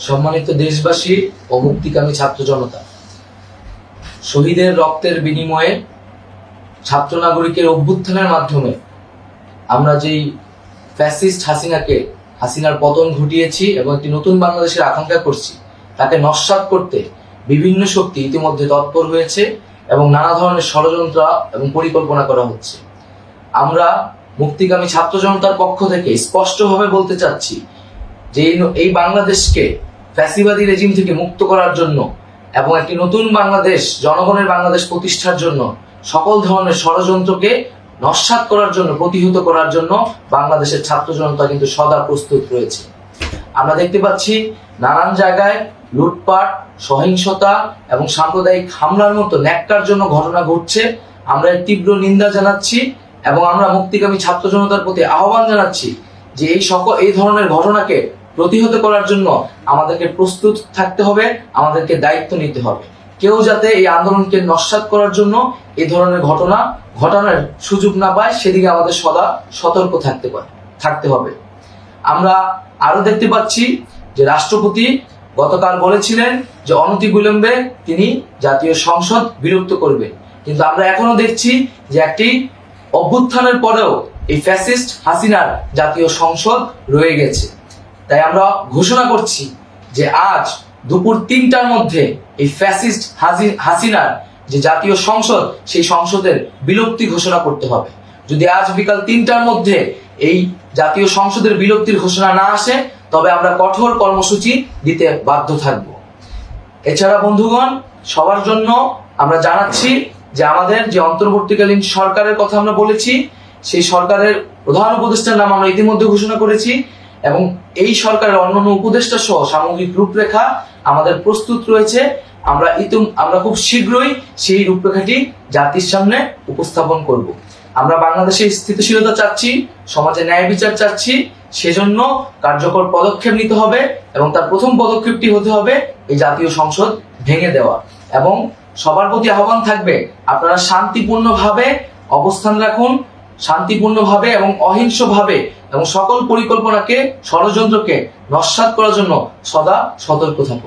সম্মানিত দেশবাসী ও মুক্তিকামী ছাত্র জনতা, শহীদের রক্তের বিনিময়ে ছাত্র নাগরিকের অভ্যুত্থানের মাধ্যমে আমরা যেই ফ্যাসিস্ট হাসিনার পতন ঘটিয়েছি এবং একটি নতুন বাংলাদেশের আকাঙ্ক্ষা করছি, তাকে নস্যাৎ করতে বিভিন্ন শক্তি ইতিমধ্যে তৎপর হয়েছে এবং নানা ধরনের ষড়যন্ত্র এবং পরিকল্পনা করা হচ্ছে। আমরা মুক্তিকামী ছাত্র জনতার পক্ষ থেকে স্পষ্টভাবে বলতে চাচ্ছি যে এই বাংলাদেশকে ফ্যাসিবাদী রেজিম থেকে মুক্ত করার জন্য এবং একটি নতুন বাংলাদেশ, জনগণের বাংলাদেশ প্রতিষ্ঠার জন্য সকল ধরনের ষড়যন্ত্রকে নস্যাৎ করার জন্য, প্রতিহত করার জন্য বাংলাদেশের ছাত্র জনতা কিন্তু সদা প্রস্তুত রয়েছে। আমরা দেখতে পাচ্ছি নানান জায়গায় লুটপাট, সহিংসতা এবং সাম্প্রদায়িক হামলার মতো ন্যাক্কারজনক ঘটনা ঘটছে। আমরা এর তীব্র নিন্দা জানাচ্ছি এবং আমরা মুক্তিকামী ছাত্র জনতার প্রতি আহ্বান জানাচ্ছি যে এই ধরনের ঘটনাকে প্রতিহত করার জন্য আমাদেরকে প্রস্তুত থাকতে হবে, আমাদেরকে দায়িত্ব নিতে হবে। কেউ যাতে এই আন্দোলনকে নস্যাৎ করার জন্য এই ধরনের ঘটনা ঘটানোর সুযোগ না পায়, সেদিকে আমাদের সদা সতর্ক থাকতে হবে। আমরা আরো দেখতে পাচ্ছি যে রাষ্ট্রপতি গতকাল বলেছিলেন যে অনতিবিলম্বে তিনি জাতীয় সংসদ বিলুপ্ত করবেন, কিন্তু আমরা এখনো দেখছি যে একটি অভ্যুত্থানের পরেও এই ফ্যাসিস্ট হাসিনার জাতীয় সংসদ রয়ে গেছে। তাই আমরা ঘোষণা করছি যে আজ দুপুর ৩টার মধ্যে এই ফ্যাসিস্ট হাসিনার যে জাতীয় সংসদ, সেই সংসদের বিলুপ্তি ঘোষণা করতে হবে। যদি আজ বিকাল ৩টার মধ্যে এই জাতীয় সংসদের বিলুপ্তির ঘোষণা না আসে, তবে আমরা কঠোর কর্মসূচি দিতে বাধ্য থাকব। এছাড়া বন্ধুগণ, সবার জন্য আমরা জানাচ্ছি যে আমাদের যে অন্তর্বর্তীকালীন সরকারের কথা আমরা বলেছি, সেই সরকারের প্রধান উপদেষ্টার নাম আমরা ইতিমধ্যে ঘোষণা করেছি এবং এই সরকারের অন্যান্য উপদেষ্টা সহ সামগ্রিক রূপরেখা আমাদের প্রস্তুত রয়েছে। আমরা খুব শীঘ্রই সেই রূপরেখাটি জাতির সামনে উপস্থাপন করব। আমরা বাংলাদেশে স্থিতিশীলতা চাচ্ছি, সমাজে ন্যায় বিচার চাচ্ছি, সেজন্য কার্যকর পদক্ষেপ নিতে হবে এবং তার প্রথম পদক্ষেপটি হতে হবে এই জাতীয় সংসদ ভেঙে দেওয়া। এবং সবার প্রতি আহ্বান থাকবে, আপনারা শান্তিপূর্ণভাবে অবস্থান রাখুন, শান্তিপূর্ণভাবে এবং অহিংসভাবে এবং সকল পরিকল্পনাকে, ষড়যন্ত্রকে নস্যাৎ করার জন্য সদা সতর্ক থাকুন।